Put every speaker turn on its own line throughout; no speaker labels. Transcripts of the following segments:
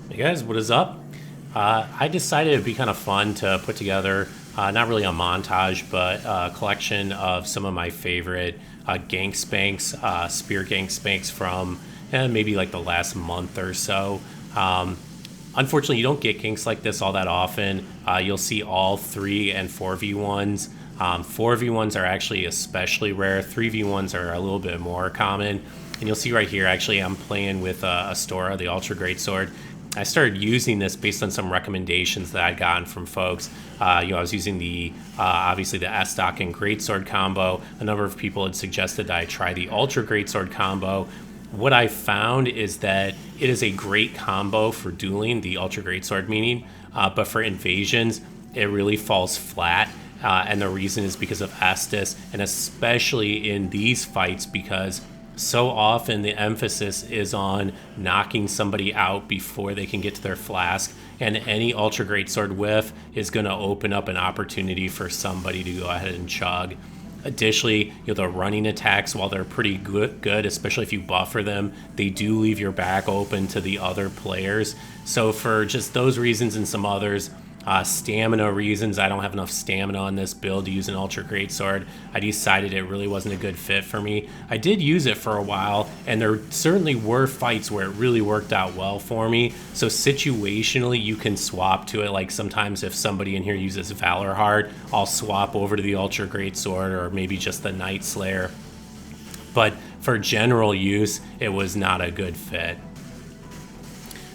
Hey guys, what is up? I decided it'd be kind of fun to put together, not really a montage, but a collection of some of my favorite gank spanks, spear gank spanks from maybe like the last month or so. Um, Unfortunately, you don't get ganks like this all that often. You'll see all 3 and 4v1s. 4v1s are actually especially rare. 3v1s are a little bit more common. And you'll see right here, actually, I'm playing with a Stora, the Ultra Great Sword. I started using this based on some recommendations that I'd gotten from folks. I was using the obviously the S-Stock and Greatsword combo. A number of people had suggested that I try the Ultra Greatsword combo. What I found is that it is a great combo for dueling, the Ultra Greatsword meaning, but for invasions, it really falls flat. And the reason is because of Estus, and especially in these fights, because so often the emphasis is on knocking somebody out before they can get to their flask, and any Ultra Greatsword whiff is going to open up an opportunity for somebody to go ahead and chug. Additionally, the running attacks, while they're pretty good, especially if you buffer them, they do leave your back open to the other players. So for just those reasons and some others, stamina reasons, I don't have enough stamina on this build to use an Ultra Greatsword. I decided it really wasn't a good fit for me. I did use it for a while, and there certainly were fights where it really worked out well for me. So situationally, you can swap to it. Like sometimes if somebody in here uses Valor Heart, I'll swap over to the Ultra Greatsword or maybe just the Night Slayer. But for general use, it was not a good fit.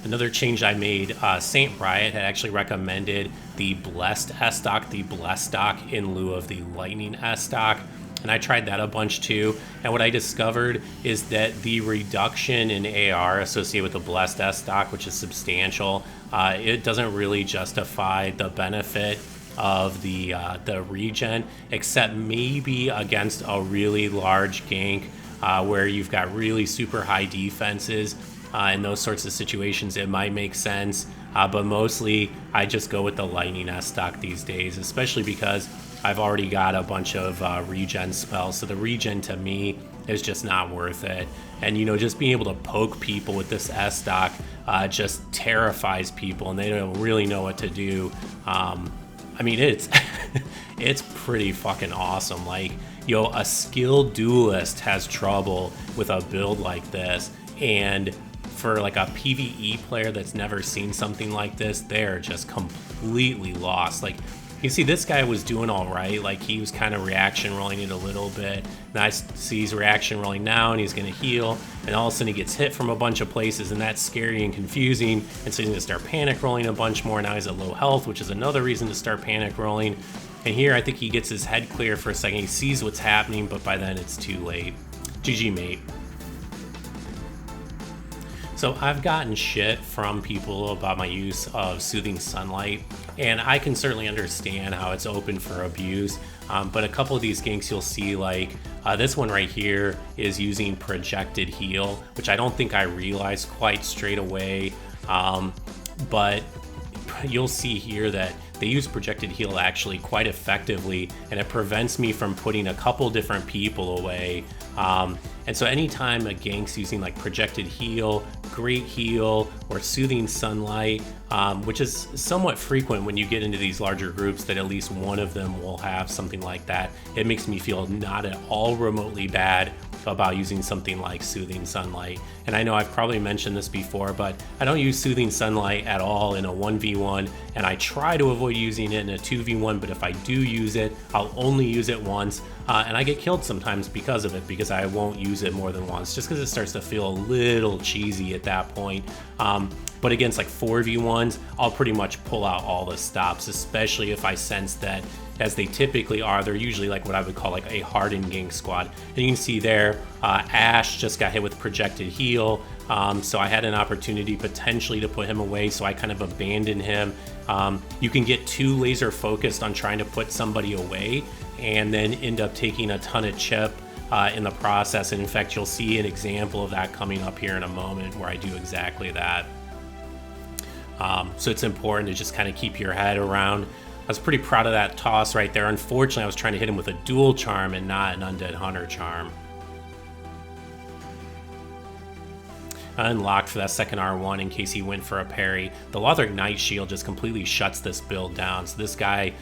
Another change I made, Saint Riot had actually recommended the Blessed S-Stock, the Blessed Stock in lieu of the Lightning S-Stock. And I tried that a bunch too. And what I discovered is that the reduction in AR associated with the Blessed S-Stock, which is substantial, it doesn't really justify the benefit of the regen, except maybe against a really large gank where you've got really super high defenses. In those sorts of situations, it might make sense, but mostly I just go with the Lightning S-Stock these days, especially because I've already got a bunch of regen spells, so the regen to me is just not worth it. And just being able to poke people with this S-Stock just terrifies people, and they don't really know what to do. I mean, it's it's pretty fucking awesome. Like, a skilled duelist has trouble with a build like this, and for like a PvE player that's never seen something like this, they're just completely lost. Like, you see, this guy was doing all right. Like, he was kind of reaction rolling it a little bit. And I see he's reaction rolling now, and he's going to heal. And all of a sudden, he gets hit from a bunch of places, and that's scary and confusing. And so he's going to start panic rolling a bunch more. Now he's at low health, which is another reason to start panic rolling. And here, I think he gets his head clear for a second. He sees what's happening, but by then, it's too late. GG, mate. So I've gotten shit from people about my use of Soothing Sunlight, and I can certainly understand how it's open for abuse, but a couple of these ganks you'll see, like this one right here is using Projected Heal, which I don't think I realized quite straight away, but you'll see here that they use Projected Heal actually quite effectively, and it prevents me from putting a couple different people away. And so anytime a gank's using like Projected Heal, Great Heal, or Soothing Sunlight, which is somewhat frequent when you get into these larger groups, that at least one of them will have something like that, it makes me feel not at all remotely bad about using something like Soothing Sunlight. And I know I've probably mentioned this before, but I don't use Soothing Sunlight at all in a 1v1, and I try to avoid using it in a 2v1, but if I do use it, I'll only use it once, and I get killed sometimes because of it, because I won't use it more than once, just because it starts to feel a little cheesy at that point. But against like 4v1s, I'll pretty much pull out all the stops, especially if I sense that, as they typically are, they're usually like what I would call like a hardened gank squad. And you can see there, Ash just got hit with Projected Heal, so I had an opportunity potentially to put him away, so I kind of abandoned him. You can get too laser focused on trying to put somebody away and then end up taking a ton of chip in the process, and in fact you'll see an example of that coming up here in a moment where I do exactly that. So it's important to just kind of keep your head around. I was pretty proud of that toss right there. Unfortunately, I was trying to hit him with a dual charm and not an Undead Hunter charm. unlocked for that second R1 in case he went for a parry. The Lothric Knight shield just completely shuts this build down. So this guy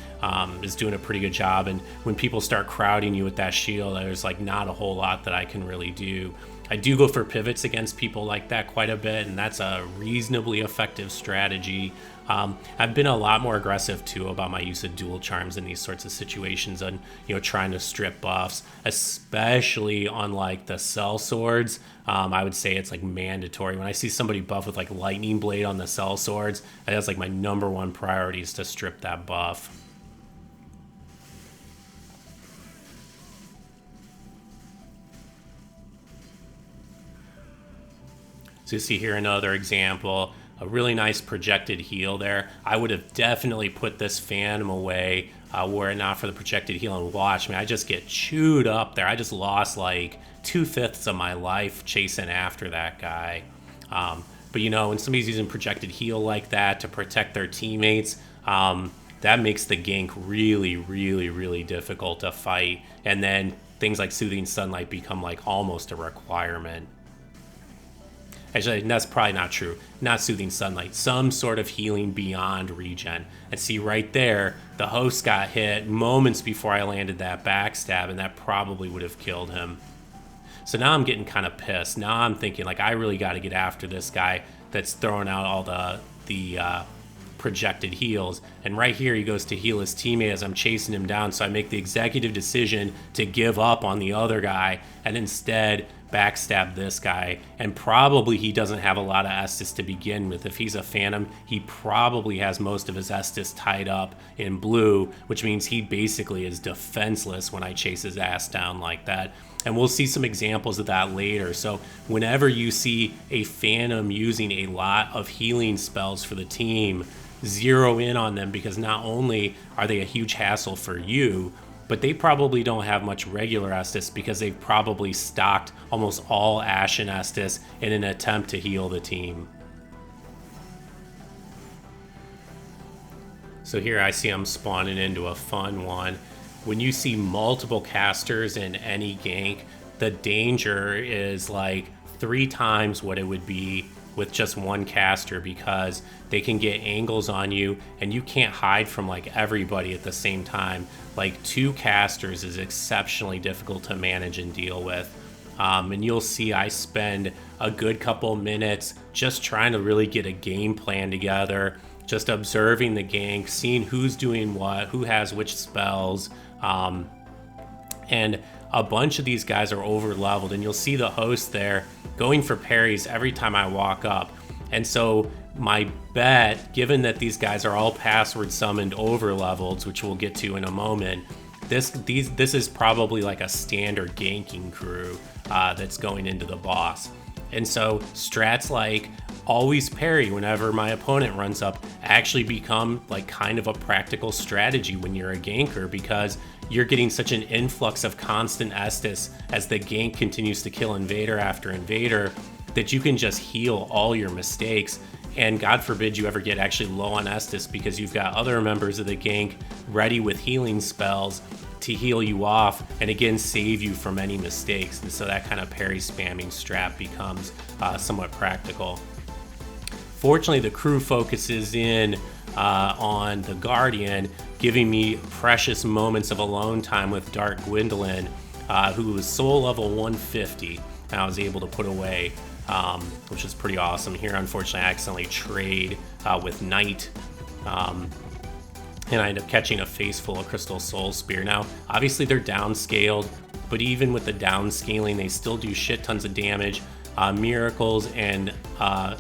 is doing a pretty good job. And when people start crowding you with that shield, there's like not a whole lot that I can really do. I do go for pivots against people like that quite a bit, and that's a reasonably effective strategy. I've been a lot more aggressive too about my use of dual charms in these sorts of situations, and trying to strip buffs, especially on like the cell swords. I would say it's like mandatory. When I see somebody buff with like lightning blade on the cell swords, that's like my #1 priority is to strip that buff. So you see here another example, a really nice projected heal there. I would have definitely put this Phantom away were it not for the projected heal, and watch me, I just get chewed up there. I just lost like 2/5 of my life chasing after that guy. But when somebody's using projected heal like that to protect their teammates, that makes the gank really, really, really difficult to fight. And then things like Soothing Sunlight become like almost a requirement. Actually, that's probably not true. Not Soothing Sunlight. Some sort of healing beyond regen. And see right there, the host got hit moments before I landed that backstab, and that probably would have killed him. So now I'm getting kind of pissed. Now I'm thinking, like, I really got to get after this guy that's throwing out all the projected heals. And right here, he goes to heal his teammate as I'm chasing him down. So I make the executive decision to give up on the other guy and instead backstab this guy. And probably he doesn't have a lot of Estus to begin with. If he's a Phantom, he probably has most of his Estus tied up in blue, which means he basically is defenseless when I chase his ass down like that. And we'll see some examples of that later. So whenever you see a Phantom using a lot of healing spells for the team, zero in on them, because not only are they a huge hassle for you, but they probably don't have much regular Estus because they've probably stocked almost all Ashen Estus in an attempt to heal the team. So here I see I'm spawning into a fun one. When you see multiple casters in any gank, the danger is like 3 times what it would be with just one caster, because they can get angles on you and you can't hide from like everybody at the same time. Like 2 casters is exceptionally difficult to manage and deal with. And you'll see I spend a good couple minutes just trying to really get a game plan together, just observing the gank, seeing who's doing what, who has which spells. And a bunch of these guys are over leveled, and you'll see the host there going for parries every time I walk up. And so my bet, given that these guys are all password summoned over levels, which we'll get to in a moment, this is probably like a standard ganking crew that's going into the boss. And so strats like always parry whenever my opponent runs up actually become like kind of a practical strategy when you're a ganker, because you're getting such an influx of constant Estus as the gank continues to kill invader after invader that you can just heal all your mistakes. And God forbid you ever get actually low on Estus, because you've got other members of the gank ready with healing spells to heal you off and again save you from any mistakes. And so that kind of parry spamming strat becomes somewhat practical. Fortunately, the crew focuses in on the Guardian, giving me precious moments of alone time with Dark Gwendolyn, who was soul level 150, and I was able to put away, which is pretty awesome. Here, unfortunately, I accidentally trade with Knight, and I end up catching a face full of Crystal Soul Spear. Now, obviously, they're downscaled, but even with the downscaling, they still do shit tons of damage. Miracles and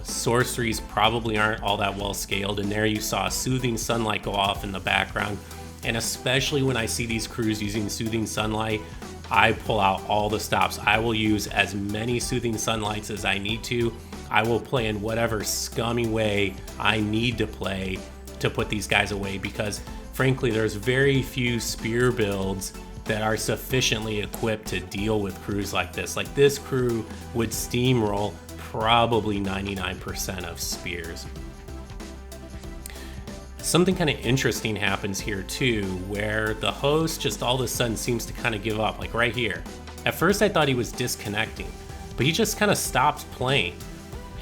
sorceries probably aren't all that well scaled, and there you saw Soothing Sunlight go off in the background. And especially when I see these crews using Soothing Sunlight, I pull out all the stops. I will use as many Soothing Sunlights as I need to. I will play in whatever scummy way I need to play to put these guys away, because frankly there's very few spear builds that are sufficiently equipped to deal with crews like this. Like, this crew would steamroll probably 99% of spears. Something kind of interesting happens here too, where the host just all of a sudden seems to kind of give up, like right here. At first I thought he was disconnecting, but he just kind of stops playing.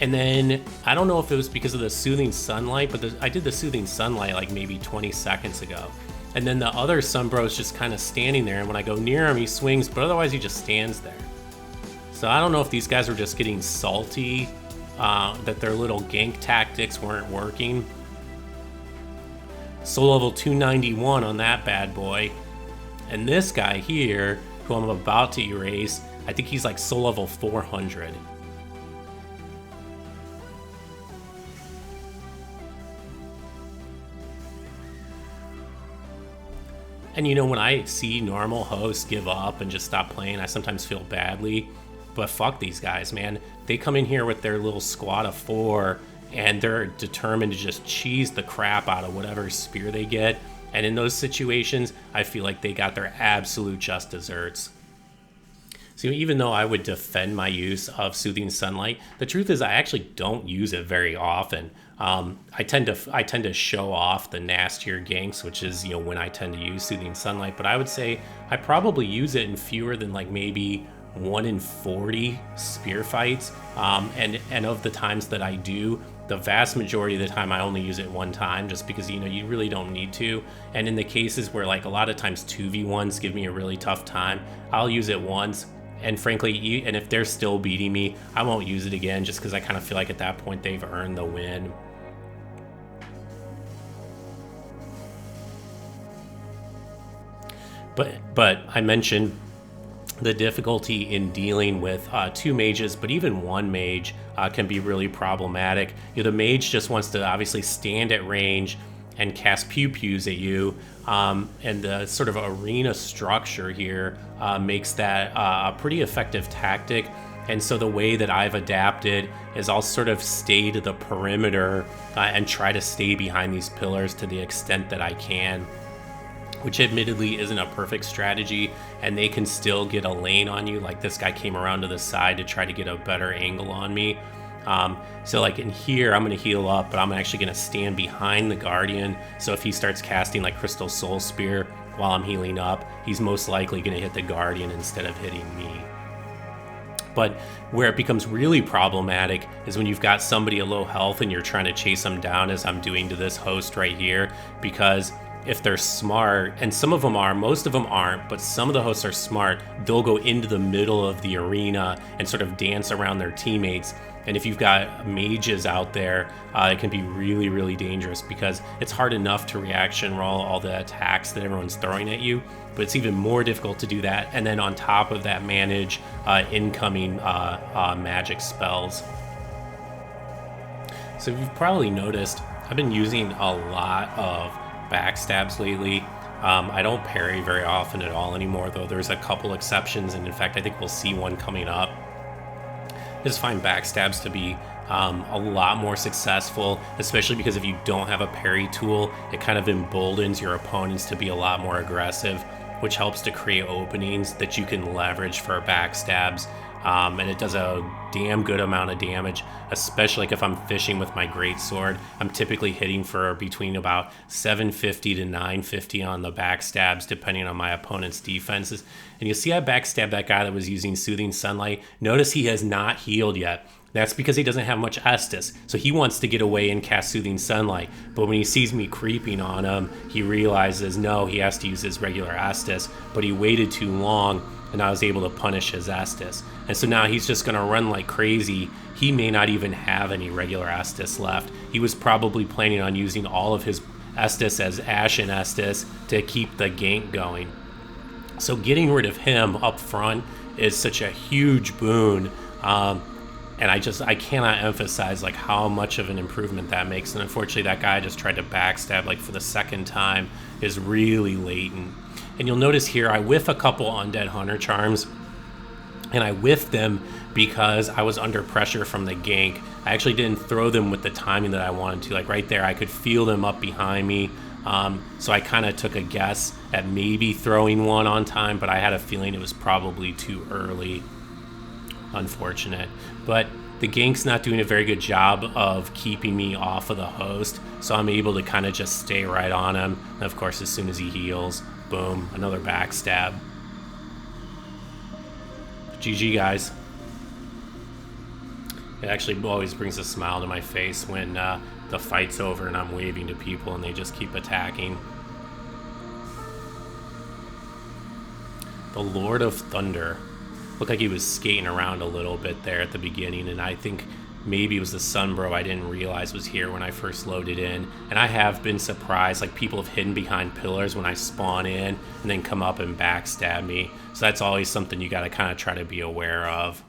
And then, I don't know if it was because of the soothing sunlight, but I did the soothing sunlight like maybe 20 seconds ago. And then the other Sunbro is just kind of standing there, and when I go near him, he swings, but otherwise he just stands there. So I don't know if these guys were just getting salty, that their little gank tactics weren't working. Soul level 291 on that bad boy. And this guy here, who I'm about to erase, I think he's like soul level 400. And you know, when I see normal hosts give up and just stop playing, I sometimes feel badly. But fuck these guys, man. They come in here with their little squad of 4, and they're determined to just cheese the crap out of whatever spear they get. And in those situations, I feel like they got their absolute just desserts. So even though I would defend my use of Soothing Sunlight, the truth is I actually don't use it very often. I tend to show off the nastier ganks, which is, you know, when I tend to use Soothing Sunlight. But I would say I probably use it in fewer than like maybe 1 in 40 spear fights. And of the times that I do, the vast majority of the time I only use it one time, just because, you know, you really don't need to. And in the cases where like a lot of times 2v1s give me a really tough time, I'll use it once. And frankly, and if they're still beating me, I won't use it again, just because I kind of feel like at that point they've earned the win. But I mentioned the difficulty in dealing with 2 mages, but even 1 mage can be really problematic. You know, the mage just wants to obviously stand at range and cast pew-pews at you, and the sort of arena structure here makes that a pretty effective tactic. And so the way that I've adapted is I'll sort of stay to the perimeter and try to stay behind these pillars to the extent that I can, which admittedly isn't a perfect strategy, and they can still get a lane on you. Like this guy came around to the side to try to get a better angle on me. So like in here, I'm going to heal up, but I'm actually going to stand behind the Guardian. So if he starts casting like Crystal Soul Spear while I'm healing up, he's most likely going to hit the Guardian instead of hitting me. But where it becomes really problematic is when you've got somebody at low health and you're trying to chase them down, as I'm doing to this host right here, because if they're smart, and some of them are, most of them aren't, but some of the hosts are smart, they'll go into the middle of the arena and sort of dance around their teammates. And if you've got mages out there, it can be really, really dangerous, because it's hard enough to reaction roll all the attacks that everyone's throwing at you, but it's even more difficult to do that, and then on top of that manage incoming magic spells. So you've probably noticed I've been using a lot of backstabs lately. I don't parry very often at all anymore, though there's a couple exceptions, and in fact I think we'll see one coming up. I just find backstabs to be a lot more successful, especially because if you don't have a parry tool, it kind of emboldens your opponents to be a lot more aggressive, which helps to create openings that you can leverage for backstabs. And it does a damn good amount of damage, especially like if I'm fishing with my greatsword. I'm typically hitting for between about 750 to 950 on the backstabs, depending on my opponent's defenses. And you see I backstabbed that guy that was using Soothing Sunlight. Notice he has not healed yet. That's because he doesn't have much Estus, so he wants to get away and cast Soothing Sunlight. But when he sees me creeping on him, he realizes, no, he has to use his regular Estus, but he waited too long, and I was able to punish his Estus. And so now he's just going to run like crazy. He may not even have any regular Estus left. He was probably planning on using all of his Estus as Ashen Estus to keep the gank going. So getting rid of him up front is such a huge boon. And I cannot emphasize like how much of an improvement that makes. And unfortunately, that guy I just tried to backstab like for the second time is really latent. And you'll notice here I whiff a couple Undead Hunter Charms, and I whiffed them because I was under pressure from the gank. I actually didn't throw them with the timing that I wanted to. Like right there, I could feel them up behind me. So I kind of took a guess at maybe throwing one on time, but I had a feeling it was probably too early. Unfortunate. But the gank's not doing a very good job of keeping me off of the host, so I'm able to kind of just stay right on him. And of course, as soon as he heals, boom, another backstab. GG, guys. It actually always brings a smile to my face when the fight's over and I'm waving to people and they just keep attacking. The Lord of Thunder. Looked like he was skating around a little bit there at the beginning, and I think maybe it was the Sunbro I didn't realize was here when I first loaded in. And I have been surprised, like people have hidden behind pillars when I spawn in and then come up and backstab me. So that's always something you got to kind of try to be aware of.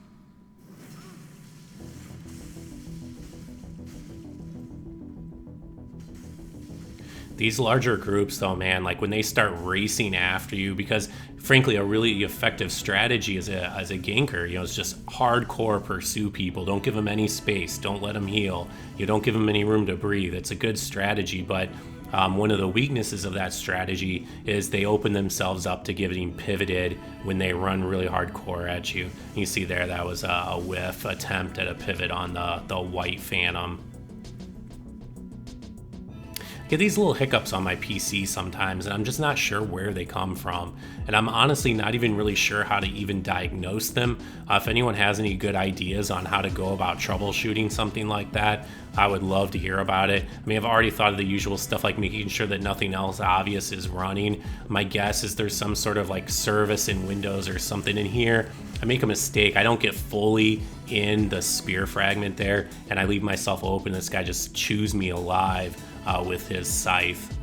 These larger groups, though, man, like when they start racing after you, because frankly, a really effective strategy as a ganker, is just hardcore pursue people. Don't give them any space. Don't let them heal. You don't give them any room to breathe. It's a good strategy, but one of the weaknesses of that strategy is they open themselves up to getting pivoted when they run really hardcore at you. You see there, that was a whiff attempt at a pivot on the white Phantom. Get these little hiccups on my PC sometimes, and I'm just not sure where they come from. And I'm honestly not even really sure how to even diagnose them. If anyone has any good ideas on how to go about troubleshooting something like that, I would love to hear about it. I mean, I've already thought of the usual stuff like making sure that nothing else obvious is running. My guess is there's some sort of like service in Windows or something in here. I make a mistake. I don't get fully in the spear fragment there, and I leave myself open. This guy just chews me alive with his scythe.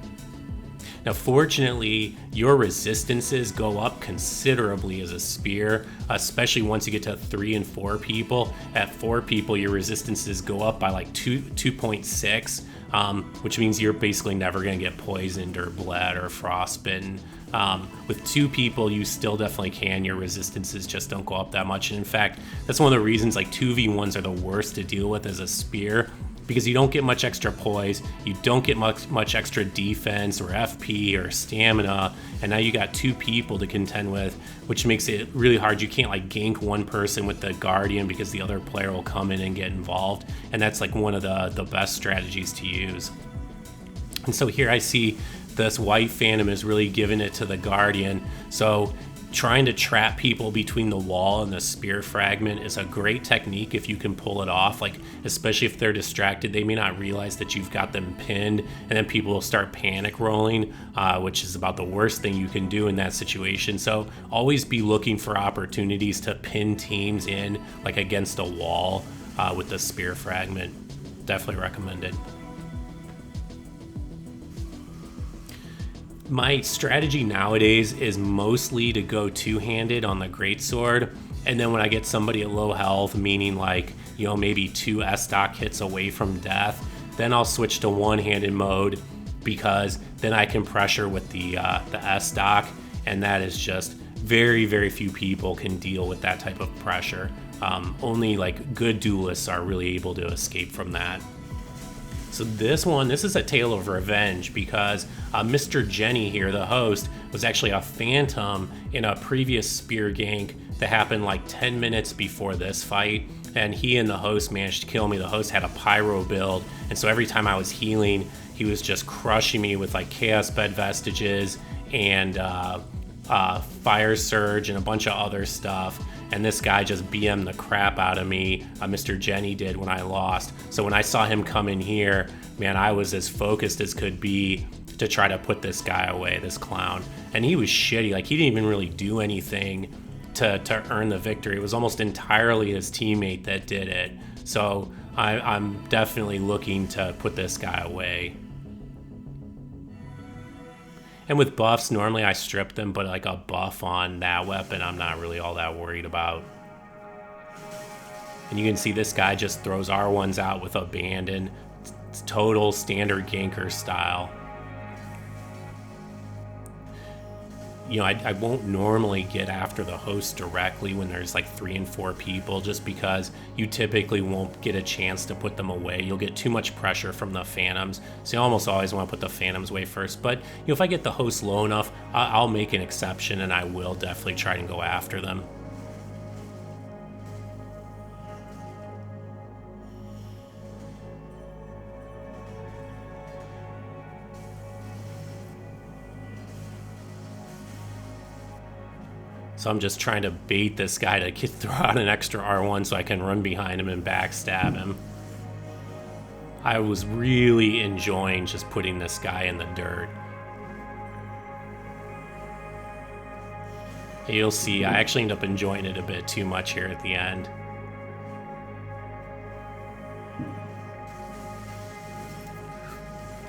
Now, fortunately, your resistances go up considerably as a spear, especially once you get to 3 and 4 people. At 4 people, your resistances go up by like 2.6, which means you're basically never going to get poisoned or bled or frostbitten. With 2 people, you still definitely can. Your resistances just don't go up that much. And in fact, that's one of the reasons like 2v1s are the worst to deal with as a spear, because you don't get much extra poise, you don't get much extra defense or FP or stamina, and now you got 2 people to contend with, which makes it really hard. You can't like gank one person with the Guardian because the other player will come in and get involved, and that's like one of the best strategies to use. And so here I see this white Phantom is really giving it to the Guardian, so trying to trap people between the wall and the spear fragment is a great technique if you can pull it off, like especially if they're distracted. They may not realize that you've got them pinned, and then people will start panic rolling, which is about the worst thing you can do in that situation. So always be looking for opportunities to pin teams in, like against a wall with the spear fragment. Definitely recommended. My strategy nowadays is mostly to go two-handed on the greatsword, and then when I get somebody at low health, meaning like, maybe 2 S-Stock hits away from death, then I'll switch to one-handed mode, because then I can pressure with the S-Stock, and that is just very, very few people can deal with that type of pressure. Only like good duelists are really able to escape from that. So this is a tale of revenge, because Mr. Jenny here, the host, was actually a Phantom in a previous spear gank that happened like 10 minutes before this fight, and he and the host managed to kill me. The host had a pyro build, and so every time I was healing, he was just crushing me with like Chaos Bed Vestiges and Fire Surge and a bunch of other stuff. And this guy just BM'd the crap out of me, Mr. Jenny did, when I lost. So when I saw him come in here, man, I was as focused as could be to try to put this guy away, this clown. And he was shitty. Like, he didn't even really do anything to earn the victory. It was almost entirely his teammate that did it. So I'm definitely looking to put this guy away. And with buffs, normally I strip them, but like a buff on that weapon, I'm not really all that worried about. And you can see this guy just throws R1s out with abandon. It's total standard ganker style. I won't normally get after the host directly when there's like 3 and 4 people, just because you typically won't get a chance to put them away. You'll get too much pressure from the Phantoms, so you almost always want to put the Phantoms away first. But if I get the host low enough, I'll make an exception, and I will definitely try and go after them. So I'm just trying to bait this guy to throw out an extra R1 so I can run behind him and backstab him. I was really enjoying just putting this guy in the dirt. You'll see, I actually end up enjoying it a bit too much here at the end.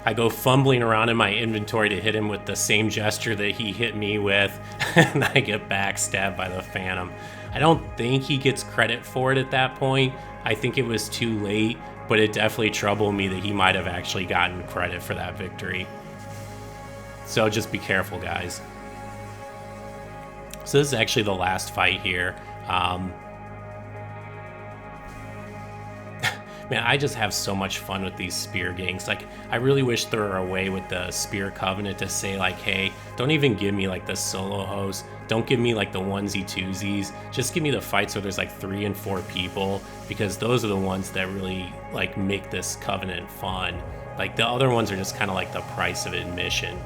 I go fumbling around in my inventory to hit him with the same gesture that he hit me with, and I get backstabbed by the Phantom. I don't think he gets credit for it at that point. I think it was too late, but it definitely troubled me that he might have actually gotten credit for that victory. So just be careful, guys. So this is actually the last fight here. Man, I just have so much fun with these spear ganks. Like, I really wish there were a way with the spear covenant to say, like, hey, don't even give me like the solo host. Don't give me like the onesie twosies. Just give me the fights where there's like 3 and 4 people, because those are the ones that really like make this covenant fun. Like, the other ones are just kind of like the price of admission.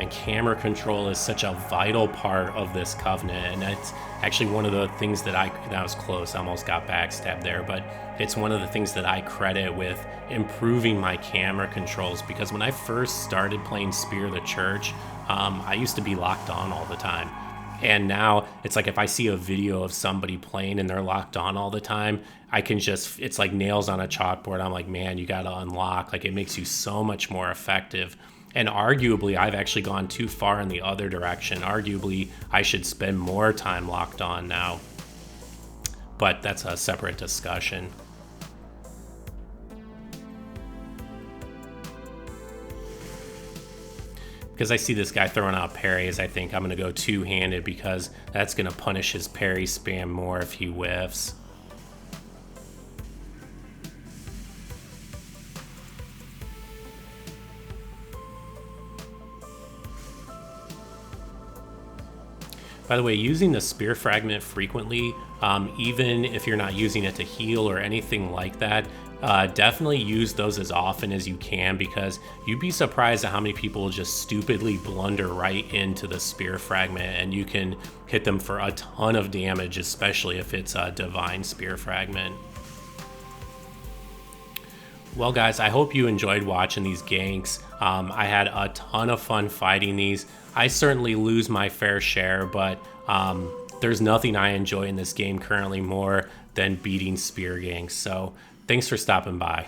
And camera control is such a vital part of this covenant, and that's actually one of the things that that was close, I almost got backstabbed there, but it's one of the things that I credit with improving my camera controls, because when I first started playing Spear the Church, I used to be locked on all the time. And now it's like if I see a video of somebody playing and they're locked on all the time, I can just, it's like nails on a chalkboard. I'm like, man, you got to unlock. Like, it makes you so much more effective. And arguably, I've actually gone too far in the other direction. Arguably, I should spend more time locked on now. But that's a separate discussion. Because I see this guy throwing out parries, I think I'm going to go two-handed, because that's going to punish his parry spam more if he whiffs. By the way, using the spear fragment frequently, even if you're not using it to heal or anything like that, definitely use those as often as you can, because you'd be surprised at how many people just stupidly blunder right into the spear fragment, and you can hit them for a ton of damage, especially if it's a divine spear fragment. Well, guys, I hope you enjoyed watching these ganks. I had a ton of fun fighting these. I certainly lose my fair share, but there's nothing I enjoy in this game currently more than beating spear ganks. So thanks for stopping by.